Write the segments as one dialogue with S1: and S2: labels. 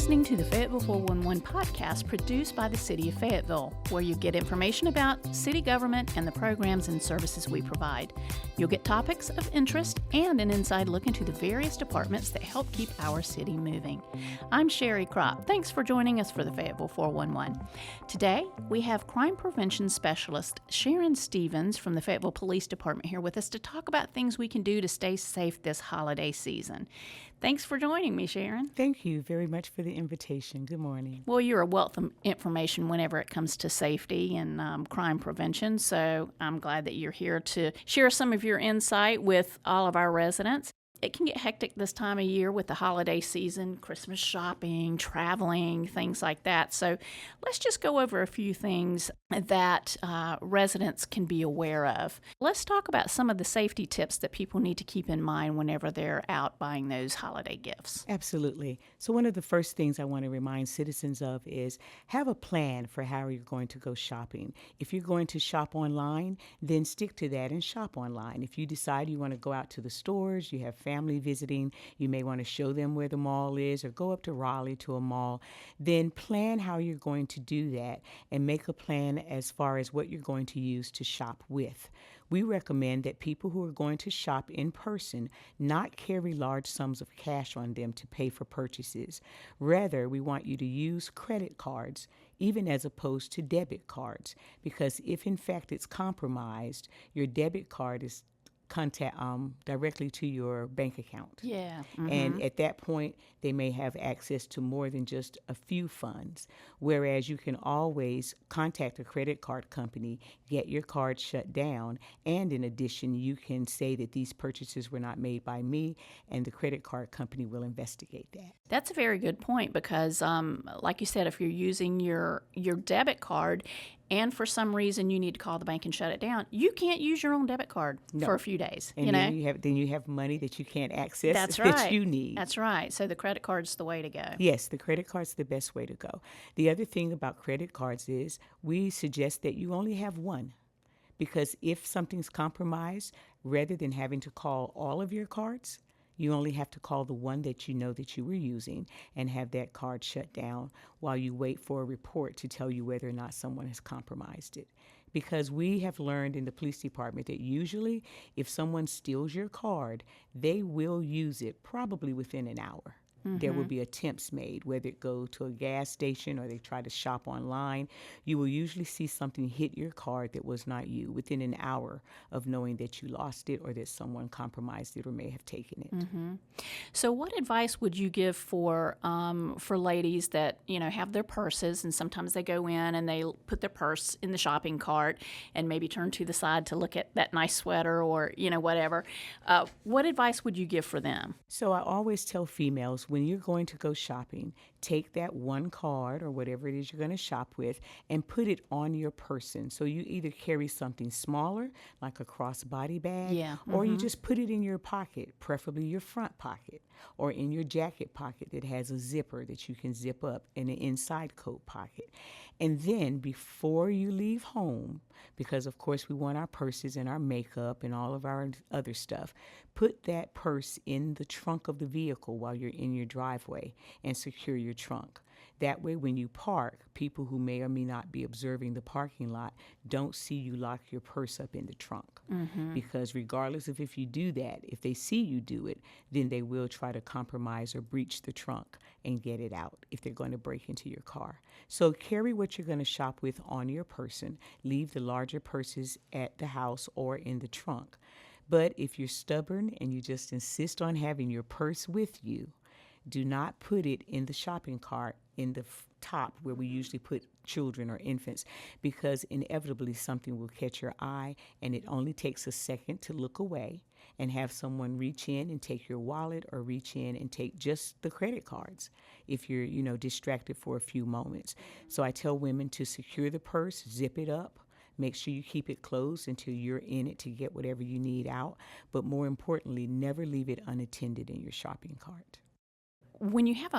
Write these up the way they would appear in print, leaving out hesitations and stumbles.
S1: listening to the Fayetteville 411 podcast produced by the City of Fayetteville, where you get information about city government and the programs and services we provide. You'll get topics of interest and an inside look into the various departments that help keep our city moving. I'm Sherry Kropp. Thanks for joining us for the Fayetteville 411. Today, we have Crime Prevention Specialist Sharon Stevens from the Fayetteville Police Department here with us to talk about things we can do to stay safe this holiday season. Thanks for joining me, Sharon.
S2: Thank you very much for the invitation. Good morning.
S1: Well, you're a wealth of information whenever it comes to safety and crime prevention, so I'm glad that you're here to share some of your insight with all of our residents. It can get hectic this time of year with the holiday season, Christmas shopping, traveling, things like that. So let's just go over a few things that residents can be aware of. Let's talk about some of the safety tips that people need to keep in mind whenever they're out buying those holiday gifts.
S2: Absolutely. So one of the first things I want to remind citizens of is have a plan for how you're going to go shopping. If you're going to shop online, then stick to that and shop online. If you decide you want to go out to the stores, you have family visiting, you may want to show them where the mall is or go up to Raleigh to a mall, then plan how you're going to do that and make a plan as far as what you're going to use to shop with. We recommend that people who are going to shop in person not carry large sums of cash on them to pay for purchases. Rather, we want you to use credit cards, even as opposed to debit cards, because if in fact it's compromised, your debit card is directly to your bank account.
S1: Yeah. Mm-hmm.
S2: And at that point, they may have access to more than just a few funds, whereas you can always contact a credit card company, get your card shut down, and in addition, you can say that these purchases were not made by me, and the credit card company will investigate that.
S1: That's a very good point because, like you said, if you're using your debit card and for some reason you need to call the bank and shut it down, you can't use your own debit card for a few days.
S2: And then you have money that you can't access.
S1: That's right.
S2: That you need.
S1: That's right. So the credit card's the way to go.
S2: Yes, the credit card's the best way to go. The other thing about credit cards is we suggest that you only have one. Because if something's compromised, rather than having to call all of your cards, you only have to call the one that you know that you were using and have that card shut down while you wait for a report to tell you whether or not someone has compromised it. Because we have learned in the police department that usually if someone steals your card, they will use it probably within an hour. Mm-hmm. There will be attempts made, whether it go to a gas station or they try to shop online. You will usually see something hit your card that was not you within an hour of knowing that you lost it or that someone compromised it or may have taken it.
S1: Mm-hmm. So what advice would you give for ladies that, have their purses and sometimes they go in and they put their purse in the shopping cart and maybe turn to the side to look at that nice sweater or, whatever. What advice would you give for them?
S2: So I always tell females, when you're going to go shopping, take that one card or whatever it is you're going to shop with and put it on your person. So you either carry something smaller, like a crossbody bag, or you just put it in your pocket, preferably your front pocket, or in your jacket pocket that has a zipper that you can zip up in an inside coat pocket. And then before you leave home, because of course we want our purses and our makeup and all of our other stuff, put that purse in the trunk of the vehicle while you're in your driveway and secure your trunk. That way, when you park, people who may or may not be observing the parking lot don't see you lock your purse up in the trunk. Mm-hmm. Because regardless of if you do that, if they see you do it, then they will try to compromise or breach the trunk and get it out if they're going to break into your car. So carry what you're going to shop with on your person. Leave the larger purses at the house or in the trunk. But if you're stubborn and you just insist on having your purse with you, do not put it in the shopping cart in the top where we usually put children or infants, because inevitably something will catch your eye and it only takes a second to look away and have someone reach in and take your wallet or reach in and take just the credit cards if you're, distracted for a few moments. So I tell women to secure the purse, zip it up. Make sure you keep it closed until you're in it to get whatever you need out. But more importantly, never leave it unattended in your shopping cart.
S1: When you have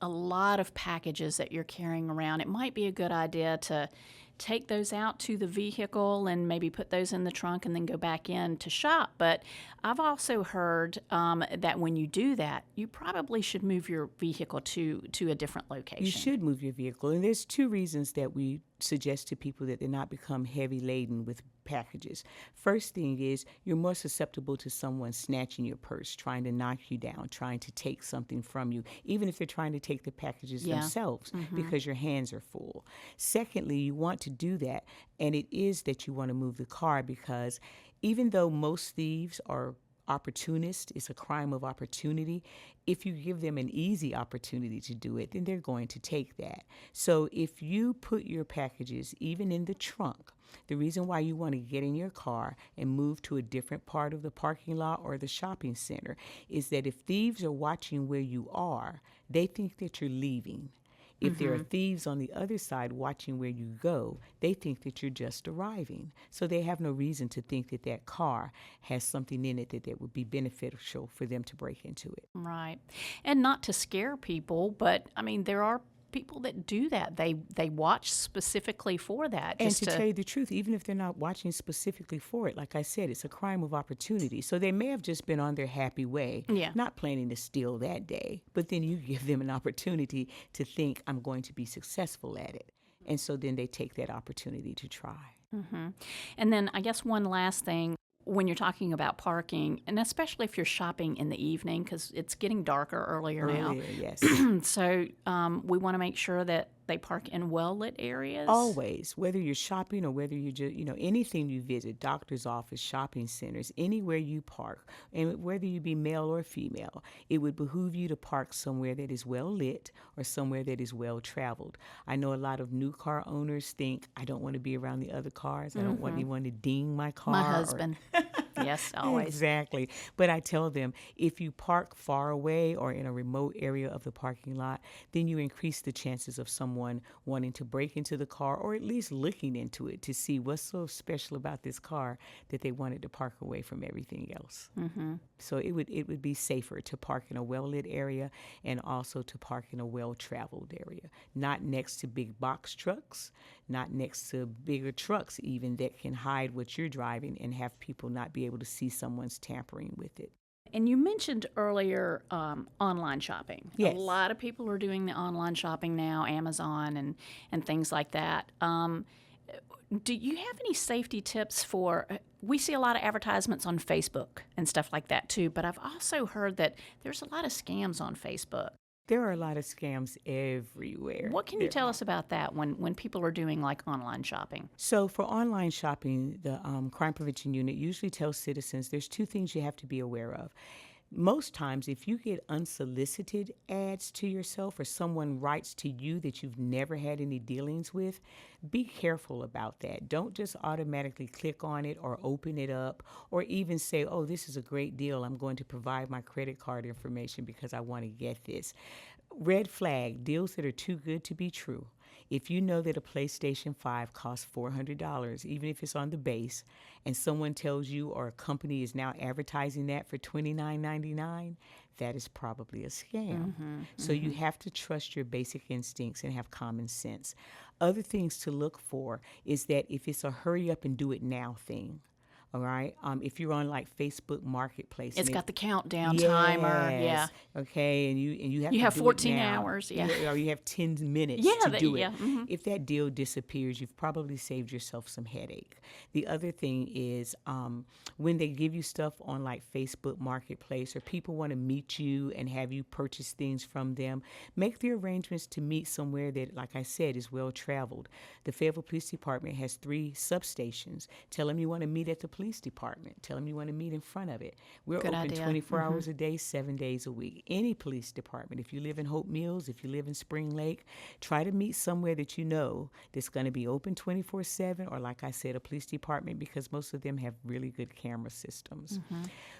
S1: a a lot of packages that you're carrying around, it might be a good idea to take those out to the vehicle and maybe put those in the trunk and then go back in to shop. But I've also heard that when you do that, you probably should move your vehicle to a different location.
S2: You should move your vehicle. And there's two reasons that we suggest to people that they not become heavy laden with packages. First thing is you're more susceptible to someone snatching your purse, trying to knock you down, trying to take something from you, even if they're trying to take the packages themselves because your hands are full. Secondly, you want to do that, and it is that you want to move the car because even though most thieves are opportunists, it's a crime of opportunity. If you give them an easy opportunity to do it, then they're going to take that. So if you put your packages even in the trunk, the reason why you want to get in your car and move to a different part of the parking lot or the shopping center is that if thieves are watching where you are, they think that you're leaving. If there are thieves on the other side watching where you go, they think that you're just arriving. So they have no reason to think that that car has something in it that would be beneficial for them to break into it.
S1: Right. And not to scare people, but I mean, there are people that do that. They watch specifically for that.
S2: And to tell you the truth, even if they're not watching specifically for it, like I said, it's a crime of opportunity. So they may have just been on their happy way, not planning to steal that day. But then you give them an opportunity to think, I'm going to be successful at it. And so then they take that opportunity to try.
S1: And then I guess one last thing. When you're talking about parking, and especially if you're shopping in the evening, because it's getting darker earlier now.
S2: Yes.
S1: So we want to make sure that they park in well-lit areas.
S2: Always, whether you're shopping or whether you just, anything you visit, doctor's office, shopping centers, anywhere you park, and whether you be male or female, it would behoove you to park somewhere that is well-lit or somewhere that is well-traveled. I know a lot of new car owners think, I don't want to be around the other cars. I don't want anyone to ding my car.
S1: My husband. Yes, always.
S2: Exactly. But I tell them, if you park far away or in a remote area of the parking lot, then you increase the chances of someone wanting to break into the car or at least looking into it to see what's so special about this car that they wanted to park away from everything else. So it would be safer to park in a well-lit area and also to park in a well-traveled area, not next to big box trucks, not next to bigger trucks even that can hide what you're driving and have people not be able to see someone's tampering with it.
S1: And you mentioned earlier online shopping.
S2: Yes.
S1: A lot of people are doing the online shopping now, Amazon and things like that. Do you have any safety tips for, we see a lot of advertisements on Facebook and stuff like that too, but I've also heard that there's a lot of scams on Facebook.
S2: There are a lot of scams everywhere.
S1: What can you tell us about that when people are doing like online shopping?
S2: So for online shopping, the Crime Prevention Unit usually tells citizens there's two things you have to be aware of. Most times, if you get unsolicited ads to yourself or someone writes to you that you've never had any dealings with, be careful about that. Don't just automatically click on it or open it up or even say, oh, this is a great deal. I'm going to provide my credit card information because I want to get this. Red flag, deals that are too good to be true. If you know that a PlayStation 5 costs $400, even if it's on the base, and someone tells you or a company is now advertising that for $29.99, that is probably a scam. So you have to trust your basic instincts and have common sense. Other things to look for is that if it's a hurry up and do it now thing, all right? If you're on like Facebook Marketplace,
S1: it's got the countdown timer. Yeah.
S2: Okay, and you have
S1: you
S2: to
S1: have
S2: do
S1: 14
S2: it now.
S1: hours. Yeah.
S2: Or you have 10 minutes to do it. If that deal disappears, you've probably saved yourself some headache. The other thing is when they give you stuff on like Facebook Marketplace or people want to meet you and have you purchase things from them, make the arrangements to meet somewhere that, like I said, is well traveled. The Fayetteville Police Department has 3 substations. Tell them you want to meet at the police department. Tell them you want to meet in front of it. We're
S1: Good
S2: open
S1: idea.
S2: 24 hours a day, 7 days a week. Any police department. If you live in Hope Mills, if you live in Spring Lake, try to meet somewhere that you know that's going to be open 24/7 or, like I said, a police department because most of them have really good camera systems.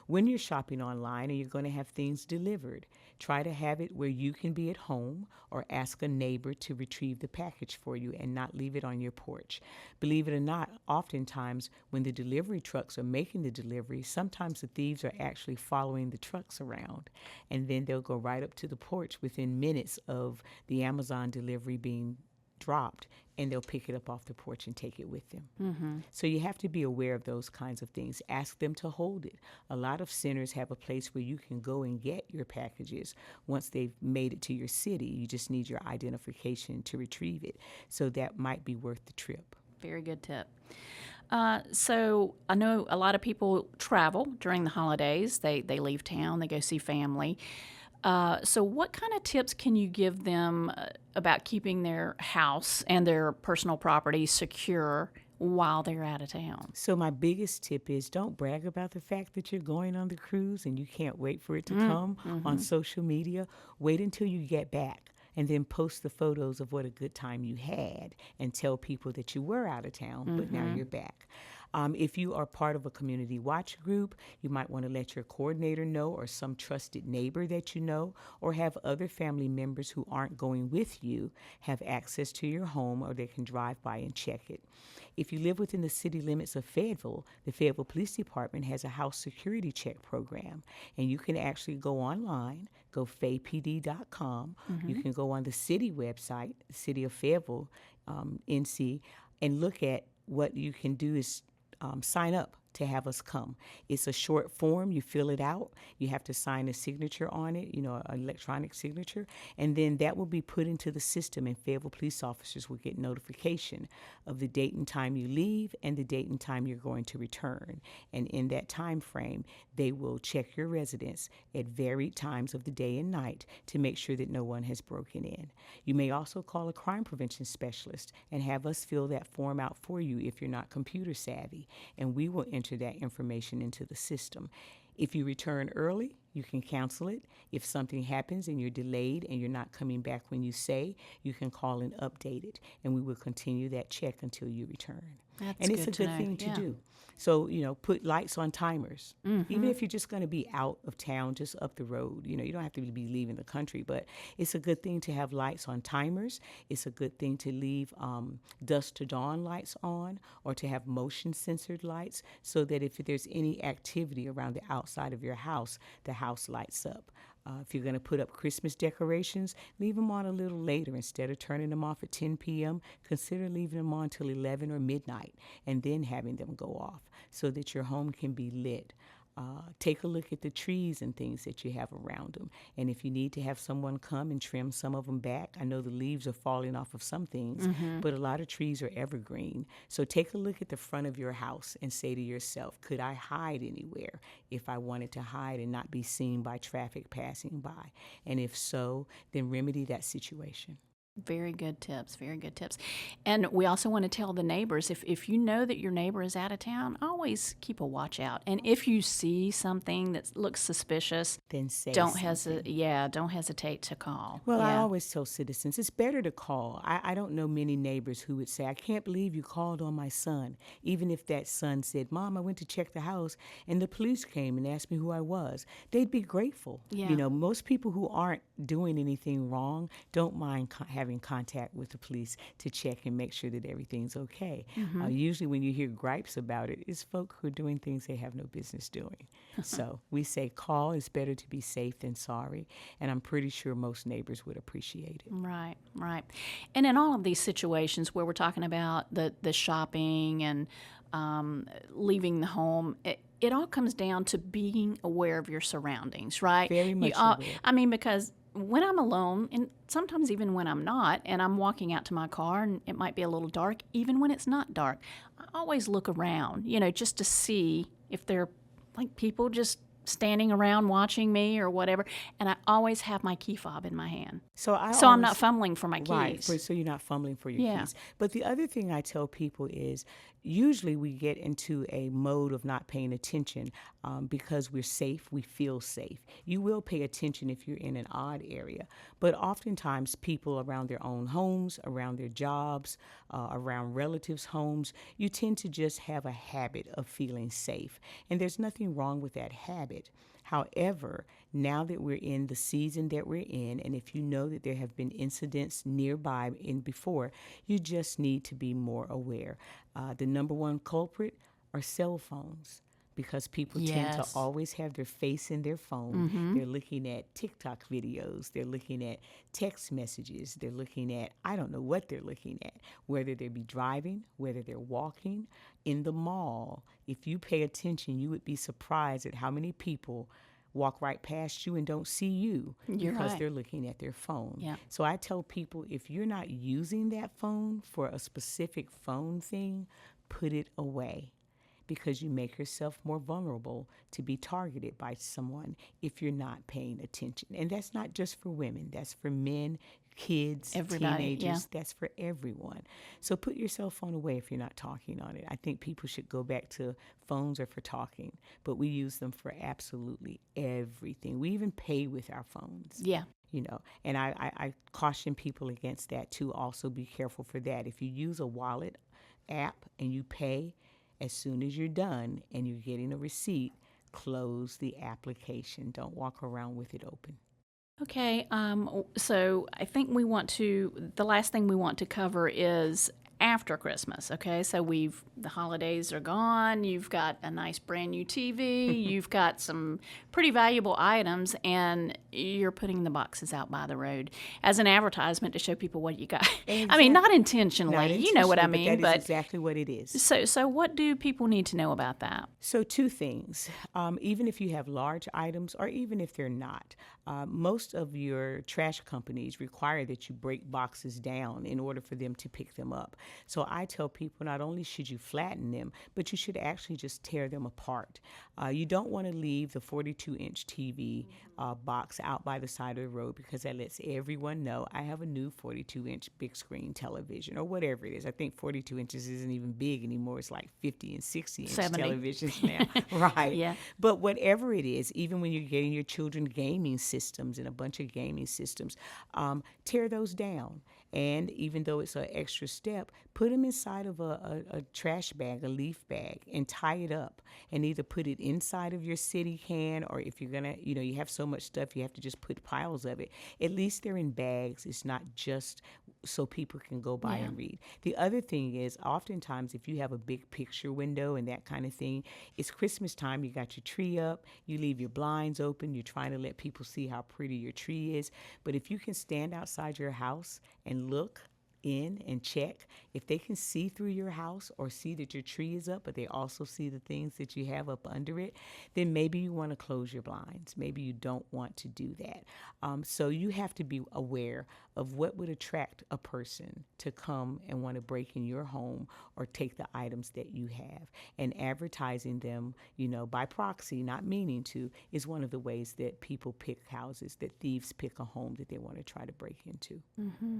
S2: When you're shopping online and you're going to have things delivered, try to have it where you can be at home or ask a neighbor to retrieve the package for you and not leave it on your porch. Believe it or not, oftentimes when the delivery trucks are making the delivery, sometimes the thieves are actually following the trucks around, and then they'll go right up to the porch within minutes of the Amazon delivery being dropped, and they'll pick it up off the porch and take it with them. So you have to be aware of those kinds of things. Ask them to hold it. A lot of centers have a place where you can go and get your packages once they've made it to your city. You just need your identification to retrieve it. So that might be worth the trip.
S1: Very good tip. So I know a lot of people travel during the holidays. They leave town, they go see family. So what kind of tips can you give them about keeping their house and their personal property secure while they're out of town?
S2: So my biggest tip is don't brag about the fact that you're going on the cruise and you can't wait for it to come on social media. Wait until you get back and then post the photos of what a good time you had and tell people that you were out of town, but now you're back. If you are part of a community watch group, you might want to let your coordinator know, or some trusted neighbor that you know, or have other family members who aren't going with you have access to your home, or they can drive by and check it. If you live within the city limits of Fayetteville, the Fayetteville Police Department has a house security check program, and you can actually go online, go faypd.com. You can go on the city website, City of Fayetteville, NC, and look at what you can do is sign up to have us come. It's a short form. You fill it out. You have to sign a signature on it, an electronic signature, and then that will be put into the system, and Fayetteville police officers will get notification of the date and time you leave and the date and time you're going to return. And in that time frame, they will check your residence at varied times of the day and night to make sure that no one has broken in. You may also call a crime prevention specialist and have us fill that form out for you if you're not computer savvy, and we will enter that information into the system. If you return early, you can cancel it. If something happens and you're delayed and you're not coming back when you say, you can call and update it, and we will continue that check until you return. And it's a good thing to do. So, put lights on timers. Even if you're just going to be out of town, just up the road, you don't have to be leaving the country, but it's a good thing to have lights on timers. It's a good thing to leave dusk to dawn lights on, or to have motion censored lights, so that if there's any activity around the outside of your house, the house lights up. If you're going to put up Christmas decorations, leave them on a little later. Instead of turning them off at 10 p.m., consider leaving them on till 11 or midnight and then having them go off so that your home can be lit. Take a look at the trees and things that you have around them. And if you need to have someone come and trim some of them back, I know the leaves are falling off of some things, but a lot of trees are evergreen. So take a look at the front of your house and say to yourself, could I hide anywhere if I wanted to hide and not be seen by traffic passing by? And if so, then remedy that situation.
S1: Very good tips, very good tips. And we also want to tell the neighbors, if you know that your neighbor is out of town, always keep a watch out. And if you see something that looks suspicious,
S2: then say
S1: don't
S2: something.
S1: hesitate to call.
S2: Well, I always tell citizens, it's better to call. I don't know many neighbors who would say, I can't believe you called on my son. Even if that son said, Mom, I went to check the house and the police came and asked me who I was. They'd be grateful.
S1: Yeah.
S2: Most people who aren't doing anything wrong don't mind having contact with the police to check and make sure that everything's okay. Usually when you hear gripes about it, it's folk who are doing things they have no business doing. So we say call. It's better to be safe than sorry, and I'm pretty sure most neighbors would appreciate it.
S1: Right. And in all of these situations where we're talking about the shopping and leaving the home, it all comes down to being aware of your surroundings, right?
S2: Very much aware.
S1: Because when I'm alone, and sometimes even when I'm not, and I'm walking out to my car and it might be a little dark, even when it's not dark, I always look around, just to see if there are people just standing around watching me or whatever, and I always have my key fob in my hand. So I'm not fumbling for my keys.
S2: Right, so you're not fumbling for your keys. But the other thing I tell people is usually we get into a mode of not paying attention because we're safe, we feel safe. You will pay attention if you're in an odd area, but oftentimes people around their own homes, around their jobs, around relatives' homes, you tend to just have a habit of feeling safe. And there's nothing wrong with that habit. However, now that we're in the season that we're in, and if you know that there have been incidents nearby and before, you just need to be more aware. The number one culprit are cell phones. Because people tend
S1: Yes.
S2: to always have their face in their phone. They're looking at TikTok videos. They're looking at text messages. They're looking at, I don't know what they're looking at, whether they be driving, whether they're walking, in the mall. If you pay attention, you would be surprised at how many people walk right past you and don't see you
S1: You're
S2: because
S1: right.
S2: they're looking at their phone.
S1: Yeah.
S2: So I tell people, if you're not using that phone for a specific phone thing, put it away. Because you make yourself more vulnerable to be targeted by someone if you're not paying attention. And that's not just for women. That's for men, kids,
S1: Everybody,
S2: teenagers.
S1: yeah.
S2: That's for everyone. So put your cell phone away if you're not talking on it. I think people should go back to phones are for talking, but we use them for absolutely everything. We even pay with our phones.
S1: Yeah.
S2: You know, and I caution people against that too. Also be careful for that. If you use a wallet app and you pay, as soon as you're done and you're getting a receipt, close the application. Don't walk around with it open.
S1: Okay, so I think the last thing we want to cover is after Christmas, okay? So the holidays are gone, you've got a nice brand new TV, you've got some pretty valuable items, and you're putting the boxes out by the road as an advertisement to show people what you got.
S2: Exactly.
S1: I mean, not intentionally, you know what I
S2: intentionally,
S1: mean,
S2: but that is exactly what it is.
S1: So what do people need to know about that?
S2: So two things. Even if you have large items or even if they're not, most of your trash companies require that you break boxes down in order for them to pick them up. So I tell people not only should you flatten them, but you should actually just tear them apart. You don't want to leave the 42-inch TV box out by the side of the road because that lets everyone know I have a new 42-inch big screen television or whatever it is. I think 42 inches isn't even big anymore. It's like 50 and 60-inch
S1: 70.
S2: televisions now. Right.
S1: Yeah.
S2: But whatever it is, even when you're getting your children gaming systems and a bunch of gaming systems, tear those down. And even though it's an extra step, put them inside of a trash bag, a leaf bag, and tie it up. And either put it inside of your city can, or if you're going to, you have so much stuff, you have to just put piles of it. At least they're in bags. It's not just so people can go by and read. The other thing is, oftentimes, if you have a big picture window and that kind of thing, it's Christmas time, you got your tree up, you leave your blinds open, you're trying to let people see how pretty your tree is. But if you can stand outside your house and look in and check, if they can see through your house or see that your tree is up, but they also see the things that you have up under it, then maybe you want to close your blinds. Maybe you don't want to do that. So you have to be aware of what would attract a person to come and want to break in your home or take the items that you have. And advertising them, by proxy, not meaning to, is one of the ways that people pick houses, that thieves pick a home that they want to try to break into.
S1: Mm-hmm.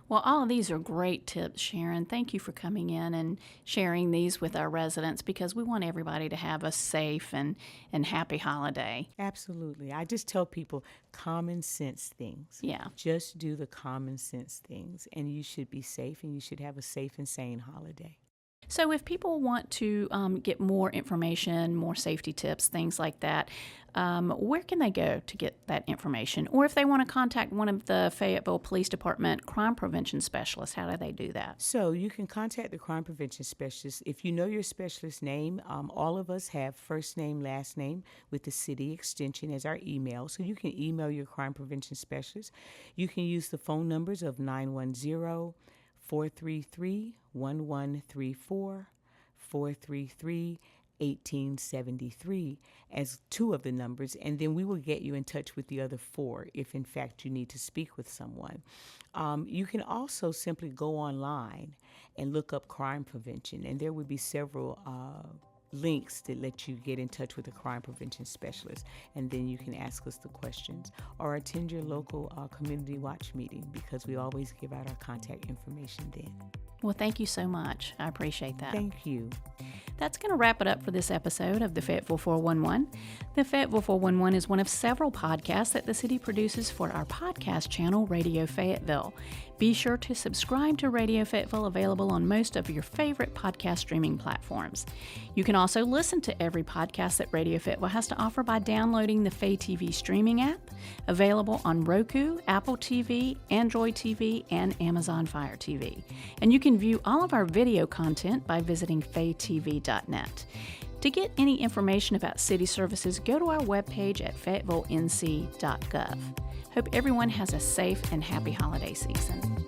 S1: Well, all of these are great tips, Sharon. Thank you for coming in and sharing these with our residents because we want everybody to have a safe and happy holiday.
S2: Absolutely. I just tell people common sense things.
S1: Yeah.
S2: Just do the common sense things, and you should be safe, and you should have a safe and sane holiday.
S1: So if people want to get more information, more safety tips, things like that, where can they go to get that information? Or if they want to contact one of the Fayetteville Police Department crime prevention specialists, how do they do that?
S2: So you can contact the crime prevention specialist. If you know your specialist name, all of us have first name, last name with the city extension as our email. So you can email your crime prevention specialist. You can use the phone numbers of 910-433-1134, 433-1873 as two of the numbers, and then we will get you in touch with the other four if in fact you need to speak with someone. You can also simply go online and look up crime prevention, and there would be several links that let you get in touch with a crime prevention specialist, and then you can ask us the questions or attend your local community watch meeting because we always give out our contact information then.
S1: Well, thank you so much. I appreciate that.
S2: Thank you.
S1: That's going to wrap it up for this episode of the Fayetteville 411. The Fayetteville 411 is one of several podcasts that the city produces for our podcast channel, Radio Fayetteville. Be sure to subscribe to Radio Fayetteville, available on most of your favorite podcast streaming platforms. You can also listen to every podcast that Radio Fayetteville has to offer by downloading the Faye TV streaming app, available on Roku, Apple TV, Android TV, and Amazon Fire TV. And you can view all of our video content by visiting fayetv.net. To get any information about city services, go to our webpage at fayettevillenc.gov. Hope everyone has a safe and happy holiday season.